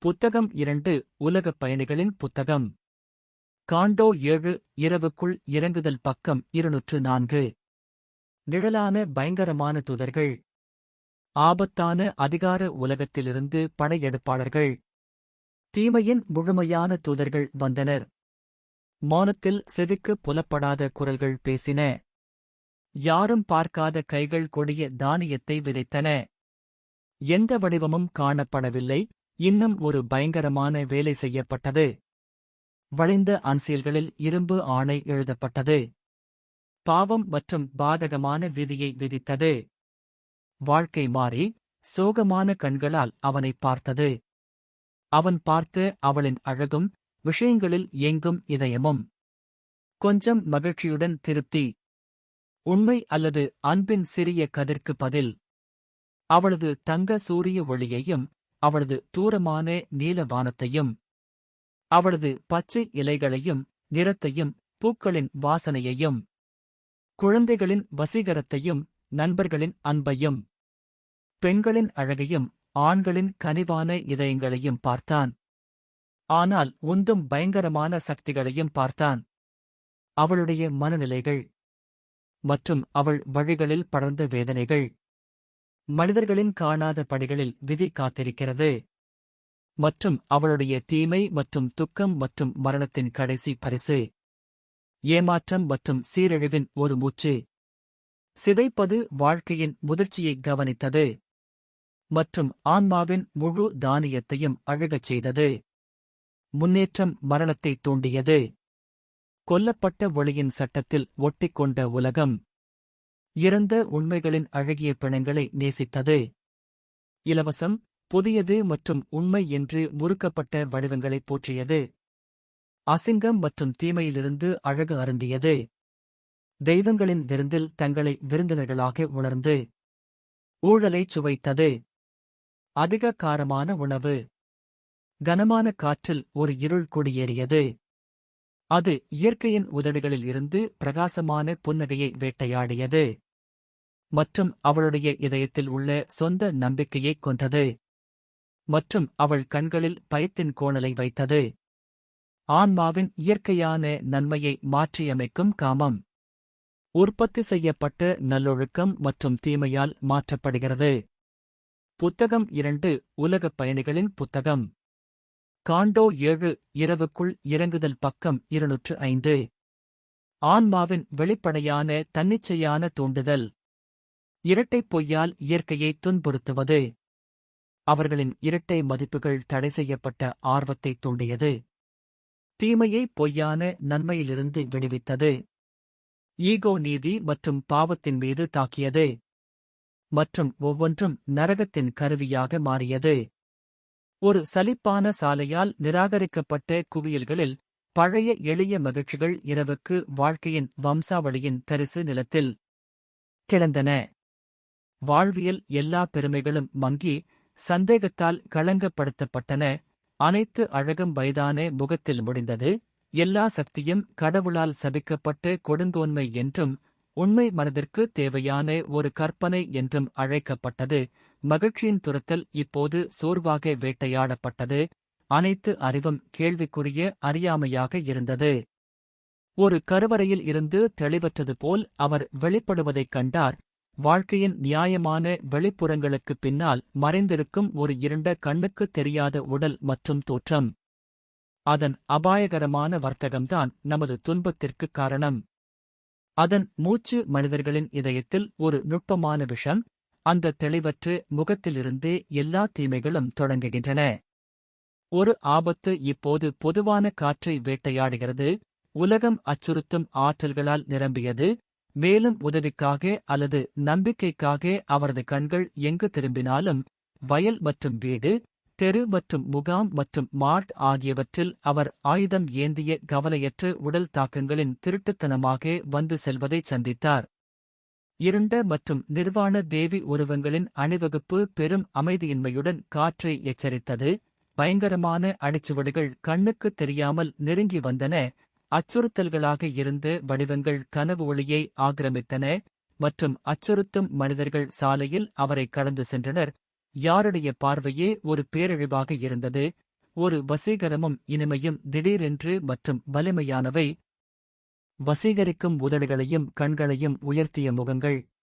புத்தகம் 2 உலகப் பயணிகளின் புத்தகம். காண்டோ 7 இரவுக்குள் இறங்குதல் பக்கம் 204. நிழலான பயங்கரமான தூதர்கள். ஆபத்தான அதிகார உலகத்திலிருந்து படையெடுப்பாளர்கள். தீமையின் முழுமையான தூதர்கள் வந்தனர். மௌனத்தில் செவிக்கு புலப்படாத குரல்கள் பேசின. யாரும் பார்க்காத கைகள் கொடிய தானியத்தை விதைத்தன. எந்த வடிவமும் காணப்படவில்லை. இன்னும் ஒரு பயங்கரமான வேலை செய்யப்பட்டது. வளைந்த அன்சியல்களில் இரும்பு ஆணை எழுதப்பட்டது. பாவம் மற்றும் பாதகமான விதியை விதித்தது. வாழ்க்கை மாறி சோகமான கண்களால் அவனை பார்த்தது. அவன் பார்த்து அவளின் அழகும் விஷயங்களில் எங்கும் இதயமும். கொஞ்சம் மகிழ்ச்சியுடன் திருப்தி. உண்மை அல்லது அன்பின் சிறிய கதிர்க்கு பதில். அவளது தங்க சூரிய ஒளியையும் அவளது தூரமான நீல வானத்தையும் அவளது பச்சை இலைகளையும் நிறத்தையும் பூக்களின் வாசனையையும் குழந்தைகளின் வசீகரத்தையும் நண்பர்களின் அன்பையும் பெண்களின் அழகையும் ஆண்களின் கனிவான இதயங்களையும் பார்த்தான். ஆனால் உந்தும் பயங்கரமான சக்திகளையும் பார்த்தான். அவளுடைய மனநிலைகள் மற்றும் அவள் வழிகளில் படர்ந்த வேதனைகள். மனிதர்களின் காணாத படிகளில் விதி காத்திருக்கிறது. மற்றும் அவளுடைய தீமை மற்றும் துக்கம் மற்றும் மரணத்தின் கடைசி பரிசு. ஏமாற்றம் மற்றும் சீரழிவின் ஒரு மூச்சு. சிதைப்பது வாழ்க்கையின் முதிர்ச்சியை கவனித்தது. மற்றும் ஆன்மாவின் முழு தானியத்தையும் அழுகச் செய்தது. முன்னேற்றம் மரணத்தை தூண்டியது. கொல்லப்பட்ட ஒளியின் சட்டத்தில் ஒட்டிக்கொண்ட உலகம். இறந்த உண்மைகளின் அழகிய பிணங்களை நேசித்தது. இலவசம், புதியது மற்றும் உண்மை என்று முறுக்கப்பட்ட வடிவங்களைப் போற்றியது. அசிங்கம் மற்றும் தீமையிலிருந்து அழகு அருந்தியது. தெய்வங்களின் விருந்தில் தங்களை விருந்தினர்களாக உணர்ந்து ஊழலைச் சுவைத்தது. அதிக காரமான உணவு. கனமான காற்றில் ஒரு இருள் குடியேறியது. அது இயற்கையின் உதடுகளில் இருந்து பிரகாசமான புன்னகையை வேட்டையாடியது. மற்றும் அவளுடைய இதயத்தில் உள்ள சொந்த நம்பிக்கையைக் கொன்றது. மற்றும் அவள் கண்களில் பயத்தின் கோணலை வைத்தது. ஆன்மாவின் இயற்கையான நன்மையை மாற்றியமைக்கும் காமம். உற்பத்தி செய்யப்பட்ட நல்லொழுக்கம் மற்றும் தீமையால் மாற்றப்படுகிறது. புத்தகம் 2 உலகப் பயணிகளின் புத்தகம். காண்டோ 7 இரவுக்குள் இறங்குதல் பக்கம் 205. ஆன்மாவின் வெளிப்படையான தன்னிச்சையான தூண்டுதல். இரட்டைப் பொய்யால் இயற்கையை துன்புறுத்துவது. அவர்களின் இரட்டை மதிப்புகள் தடை செய்யப்பட்ட ஆர்வத்தை தூண்டியது. தீமையை பொய்யான நன்மையிலிருந்து விடுவித்தது. ஈகோ நீதி மற்றும் பாவத்தின் மீது தாக்கியது. மற்றும் ஒவ்வொன்றும் நரகத்தின் கருவியாக மாறியது. ஒரு சலிப்பான சாலையால் நிராகரிக்கப்பட்ட குவியல்களில் பழைய எளிய மகிழ்ச்சிகள் இரவுக்கு வாழ்க்கையின் வம்சாவளியின் தரிசு நிலத்தில் கிடந்தன. வாழ்வியல் எல்லா பெருமைகளும் மங்கி சந்தேகத்தால் களங்கப்படுத்தப்பட்டன. அனைத்து அழகும் வயதான முகத்தில் முடிந்தது. எல்லா சக்தியும் கடவுளால் சபிக்கப்பட்ட கொடுங்கோன்மை என்றும் உண்மை மனதிற்கு தேவையான ஒரு கற்பனை என்றும் அழைக்கப்பட்டது. மகிழ்ச்சியின் துரத்தல் இப்போது சோர்வாக வேட்டையாடப்பட்டது. அனைத்து அறிவும் கேள்விக்குரிய அறியாமையாக இருந்தது. ஒரு கருவறையில் இருந்து தெளிவற்றது போல் அவர் வெளிப்படுவதைக் கண்டார். வாழ்க்கையின் நியாயமான வெளிப்புறங்களுக்குப் பின்னால் மறைந்திருக்கும் ஒரு இருண்ட கண்ணுக்குத் தெரியாத உடல் மற்றும் தோற்றம். அதன் அபாயகரமான வர்த்தகம்தான் நமது துன்பத்திற்குக் காரணம். அதன் மூச்சு மனிதர்களின் இதயத்தில் ஒரு நுட்பமான விஷம். அந்த தெளிவற்று முகத்திலிருந்தே எல்லா தீமைகளும் தொடங்குகின்றன. ஒரு ஆபத்து இப்போது பொதுவான காற்றை வேட்டையாடுகிறது. உலகம் அச்சுறுத்தும் ஆற்றல்களால் நிரம்பியது. மேலும் உதவிக்காக அல்லது நம்பிக்கைக்காக அவரது கண்கள் எங்கு திரும்பினாலும் வயல் மற்றும் வீடு, தெரு மற்றும் முகாம் மற்றும் மார்ட் ஆகியவற்றில் அவர் ஆயுதம் ஏந்திய கவலையற்ற உடல் தாக்கங்களின் திருட்டுத்தனமாக வந்து செல்வதைச் சந்தித்தார். இருண்ட மற்றும் நிர்வாண தேவி உருவங்களின் அணிவகுப்பு பெரும் அமைதியின்மையுடன் காற்றை எச்சரித்தது. பயங்கரமான அடிச்சுவடுகள் கண்ணுக்குத் தெரியாமல் நெருங்கி வந்தன. அச்சுறுத்தல்களாக இருந்த வடிவங்கள் கனவு ஒளியை ஆக்கிரமித்தன. மற்றும் அச்சுறுத்தும் மனிதர்கள் சாலையில் அவரை கடந்து சென்றனர். யாருடைய பார்வையே ஒரு பேரழிவாக இருந்தது. ஒரு வசீகரமும் இனிமையும் திடீரென்று மற்றும் வலிமையானவை. வசீகரிக்கும் உதடுகளையும் கண்களையும் உயர்த்திய முகங்கள்.